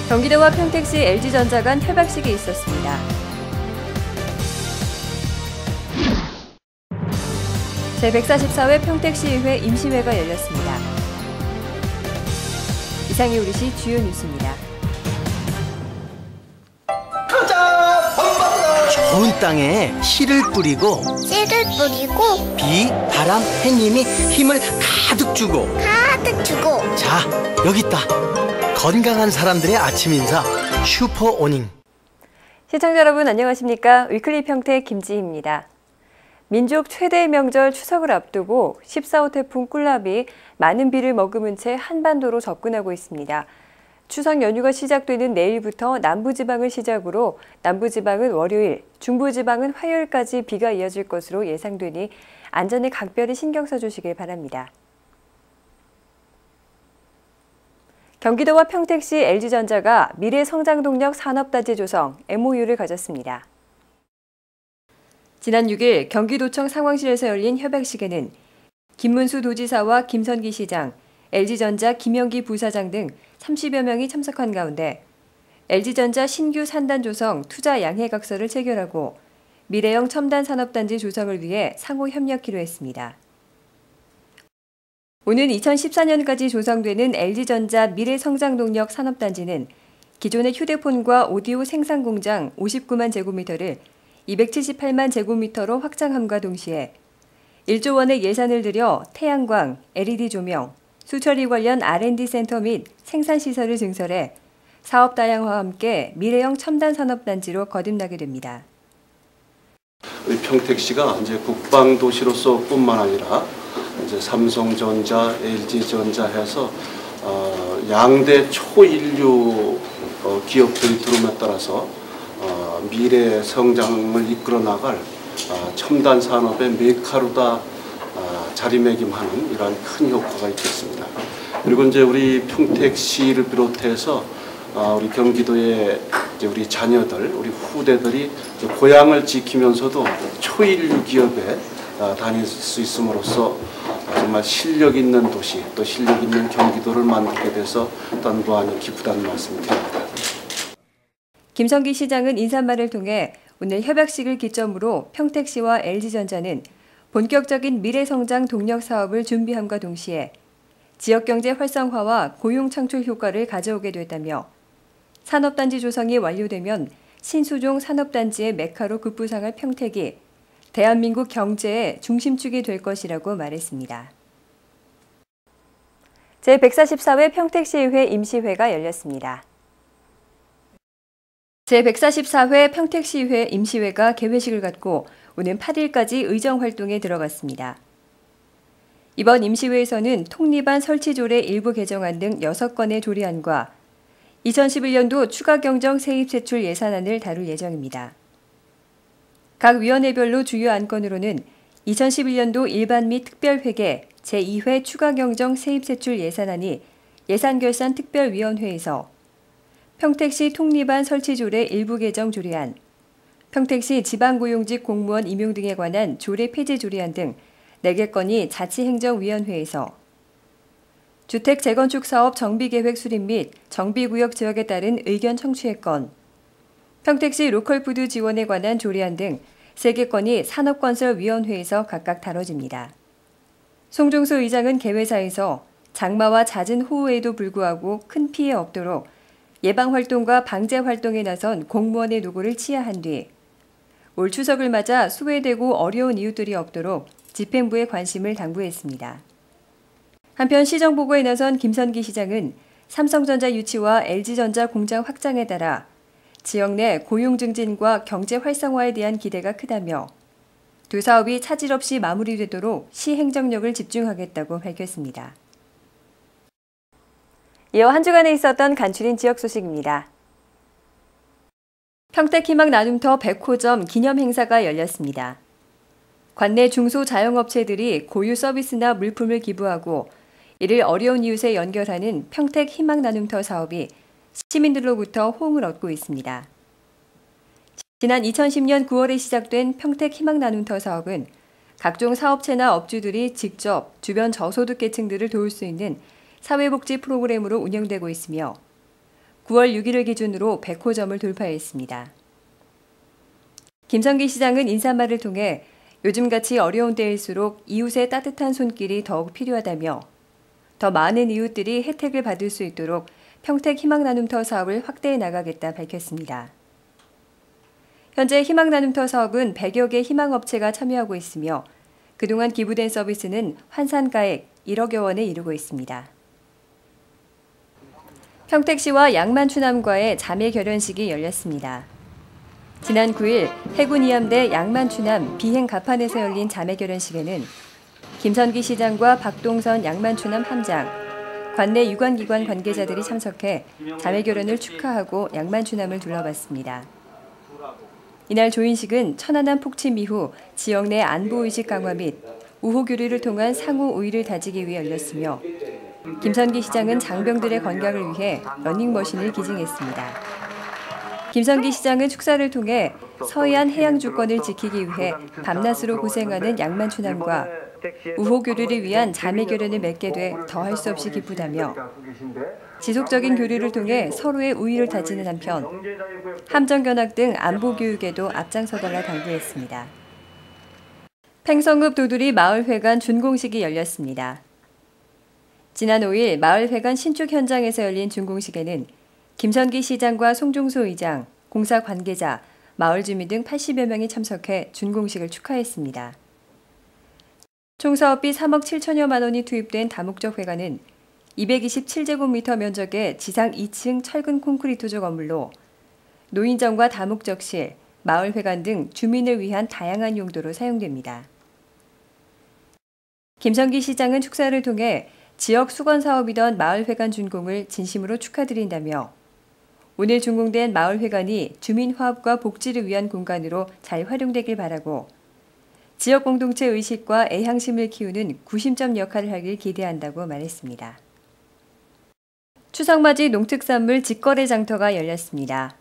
경기도와 평택시 LG전자 간 협약식이 있었습니다. 제144회 평택시의회 임시회가 열렸습니다. 이상이 우리시 주요 뉴스입니다. 좋은 땅에 씨를 뿌리고 비, 바람, 해님이 힘을 가득 주고 자, 여기 있다. 건강한 사람들의 아침 인사 슈퍼오닝. 시청자 여러분 안녕하십니까? 위클리 평택 김지희입니다. 민족 최대의 명절 추석을 앞두고 14호 태풍 꿀랍이 많은 비를 머금은 채 한반도로 접근하고 있습니다. 추석 연휴가 시작되는 내일부터 남부지방을 시작으로 남부지방은 월요일, 중부지방은 화요일까지 비가 이어질 것으로 예상되니 안전에 각별히 신경 써주시길 바랍니다. 경기도와 평택시 LG전자가 미래성장동력 산업단지 조성 MOU를 가졌습니다. 지난 6일 경기도청 상황실에서 열린 협약식에는 김문수 도지사와 김선기 시장, LG전자 김영기 부사장 등 30여 명이 참석한 가운데 LG전자 신규 산단 조성 투자 양해각서를 체결하고 미래형 첨단 산업단지 조성을 위해 상호 협력키로 했습니다. 오는 2014년까지 조성되는 LG전자 미래성장동력 산업단지는 기존의 휴대폰과 오디오 생산 공장 59만 제곱미터를 278만 제곱미터로 확장함과 동시에 1조 원의 예산을 들여 태양광, LED 조명, 수처리 관련 R&D 센터 및 생산시설을 증설해 사업 다양화와 함께 미래형 첨단 산업단지로 거듭나게 됩니다. 우리 평택시가 이제 국방도시로서뿐만 아니라 이제 삼성전자, LG전자 해서 양대 초인류 기업들이 들어옴에 따라서 미래 성장을 이끌어 나갈 첨단 산업의 메카로다 자리매김하는 이러한 큰 효과가 있겠습니다. 그리고 이제 우리 평택시를 비롯해서 우리 경기도의 이제 우리 자녀들, 우리 후대들이 고향을 지키면서도 초인류 기업에 다닐 수 있음으로써 정말 실력 있는 도시, 또 실력 있는 경기도를 만들게 돼서 또한 무한히 기쁘다는 말씀을 드립니다. 김성기 시장은 인사말을 통해 오늘 협약식을 기점으로 평택시와 LG전자는 본격적인 미래성장 동력 사업을 준비함과 동시에 지역경제 활성화와 고용 창출 효과를 가져오게 됐다며 산업단지 조성이 완료되면 신수종 산업단지의 메카로 급부상할 평택이 대한민국 경제의 중심축이 될 것이라고 말했습니다. 제144회 평택시의회 임시회가 열렸습니다. 제144회 평택시의회 임시회가 개회식을 갖고 오는 8일까지 의정활동에 들어갔습니다. 이번 임시회에서는 통리반 설치조례 일부 개정안 등 6건의 조례안과 2011년도 추가경정 세입세출 예산안을 다룰 예정입니다. 각 위원회별로 주요 안건으로는 2011년도 일반 및 특별회계 제2회 추가경정 세입세출 예산안이 예산결산특별위원회에서 평택시 통리반 설치조례 일부 개정 조례안, 평택시 지방고용직 공무원 임용 등에 관한 조례 폐지 조례안 등 4개 건이 자치행정위원회에서 주택 재건축 사업 정비계획 수립 및 정비구역 지역에 따른 의견 청취의 건, 평택시 로컬푸드 지원에 관한 조례안 등 3개 건이 산업건설위원회에서 각각 다뤄집니다. 송종수 의장은 개회사에서 장마와 잦은 호우에도 불구하고 큰 피해 없도록 예방활동과 방제활동에 나선 공무원의 노고를 치하한 뒤 올 추석을 맞아 소외되고 어려운 이웃들이 없도록 집행부에 관심을 당부했습니다. 한편 시정보고에 나선 김선기 시장은 삼성전자 유치와 LG전자 공장 확장에 따라 지역 내 고용 증진과 경제 활성화에 대한 기대가 크다며 두 사업이 차질 없이 마무리되도록 시 행정력을 집중하겠다고 밝혔습니다. 이어 한 주간에 있었던 간추린 지역 소식입니다. 평택희망 나눔터 100호점 기념 행사가 열렸습니다. 관내 중소자영업체들이 고유 서비스나 물품을 기부하고 이를 어려운 이웃에 연결하는 평택희망 나눔터 사업이 시민들로부터 호응을 얻고 있습니다. 지난 2010년 9월에 시작된 평택희망 나눔터 사업은 각종 사업체나 업주들이 직접 주변 저소득 계층들을 도울 수 있는 사회복지 프로그램으로 운영되고 있으며 9월 6일을 기준으로 100호점을 돌파했습니다. 김성기 시장은 인사말을 통해 요즘같이 어려운 때일수록 이웃의 따뜻한 손길이 더욱 필요하다며 더 많은 이웃들이 혜택을 받을 수 있도록 평택 희망나눔터 사업을 확대해 나가겠다 밝혔습니다. 현재 희망나눔터 사업은 100여 개 희망업체가 참여하고 있으며 그동안 기부된 서비스는 환산가액 1억여 원에 이르고 있습니다. 평택시와 양만추남과의 자매 결연식이 열렸습니다. 지난 9일 해군 이함대 양만추남 비행 갑판에서 열린 자매 결연식에는 김선기 시장과 박동선 양만추남 함장, 관내 유관기관 관계자들이 참석해 자매 결연을 축하하고 양만추남을 둘러봤습니다. 이날 조인식은 천안함 폭침 이후 지역 내 안보의식 강화 및 우호 교류를 통한 상호 우위를 다지기 위해 열렸으며 김선기 시장은 장병들의 건강을 위해 러닝머신을 기증했습니다. 김선기 시장은 축사를 통해 서해안 해양 주권을 지키기 위해 밤낮으로 고생하는 양만추남과 우호 교류를 위한 자매 결연을 맺게 돼 더할 수 없이 기쁘다며 지속적인 교류를 통해 서로의 우위를 다지는 한편 함정견학 등 안보 교육에도 앞장서달라 당부했습니다. 팽성읍 도두리 마을회관 준공식이 열렸습니다. 지난 5일 마을회관 신축 현장에서 열린 준공식에는 김선기 시장과 송종소 의장, 공사 관계자, 마을 주민 등 80여 명이 참석해 준공식을 축하했습니다. 총 사업비 3억 7천여만 원이 투입된 다목적 회관은 227제곱미터 면적의 지상 2층 철근 콘크리트조 건물로 노인정과 다목적실, 마을회관 등 주민을 위한 다양한 용도로 사용됩니다. 김선기 시장은 축사를 통해 지역 수건사업이던 마을회관 준공을 진심으로 축하드린다며 오늘 준공된 마을회관이 주민화합과 복지를 위한 공간으로 잘 활용되길 바라고 지역 공동체 의식과 애향심을 키우는 구심점 역할을 하길 기대한다고 말했습니다. 추석맞이 농특산물 직거래 장터가 열렸습니다.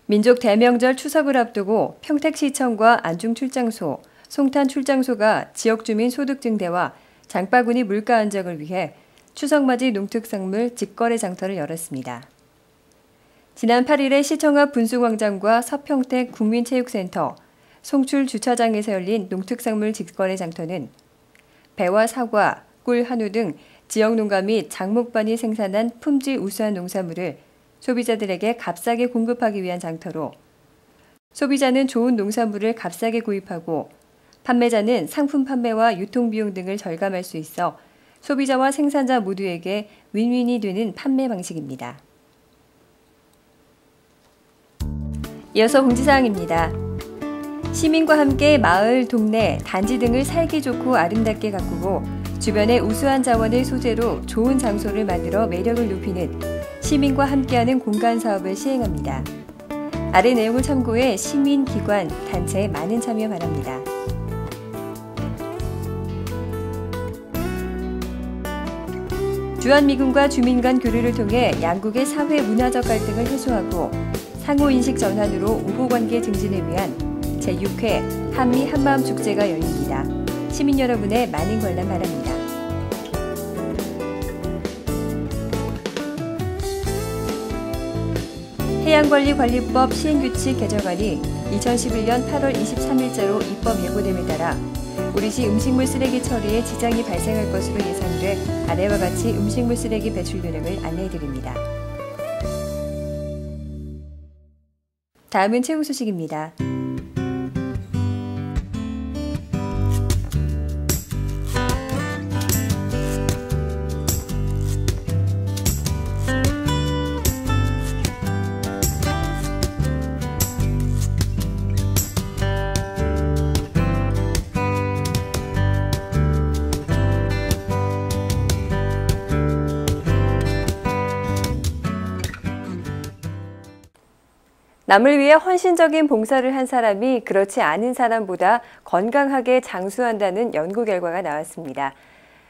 민족 대명절 추석을 앞두고 평택시청과 안중출장소, 송탄출장소가 지역주민 소득 증대와 장바구니 물가 안정을 위해 추석맞이 농특산물 직거래 장터를 열었습니다. 지난 8일에 시청 앞 분수광장과 서평택 국민체육센터, 송출 주차장에서 열린 농특산물 직거래 장터는 배와 사과, 꿀, 한우 등 지역 농가 및 장목반이 생산한 품질 우수한 농산물을 소비자들에게 값싸게 공급하기 위한 장터로 소비자는 좋은 농산물을 값싸게 구입하고 판매자는 상품 판매와 유통비용 등을 절감할 수 있어 소비자와 생산자 모두에게 윈윈이 되는 판매 방식입니다. 이어서 공지사항입니다. 시민과 함께 마을, 동네, 단지 등을 살기 좋고 아름답게 가꾸고 주변의 우수한 자원을 소재로 좋은 장소를 만들어 매력을 높이는 시민과 함께하는 공간 사업을 시행합니다. 아래 내용을 참고해 시민, 기관, 단체 많은 참여 바랍니다. 주한미군과 주민 간 교류를 통해 양국의 사회 문화적 갈등을 해소하고 상호인식 전환으로 우호관계 증진을 위한 제6회 한미 한마음 축제가 열립니다. 시민 여러분의 많은 관람 바랍니다. 해양관리관리법 시행규칙 개정안이 2011년 8월 23일자로 입법 예고됨에 따라 우리시 음식물 쓰레기 처리에 지장이 발생할 것으로 예상돼 아래와 같이 음식물 쓰레기 배출 요령을 안내해드립니다. 다음은 최후 소식입니다. 남을 위해 헌신적인 봉사를 한 사람이 그렇지 않은 사람보다 건강하게 장수한다는 연구 결과가 나왔습니다.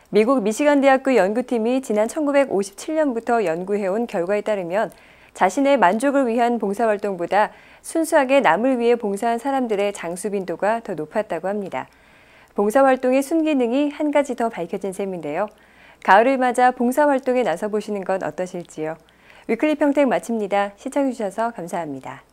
미국 미시간 대학교 연구팀이 지난 1957년부터 연구해온 결과에 따르면 자신의 만족을 위한 봉사활동보다 순수하게 남을 위해 봉사한 사람들의 장수 빈도가 더 높았다고 합니다. 봉사활동의 순기능이 한 가지 더 밝혀진 셈인데요. 가을을 맞아 봉사활동에 나서보시는 건 어떠실지요? 위클리 평택 마칩니다. 시청해주셔서 감사합니다.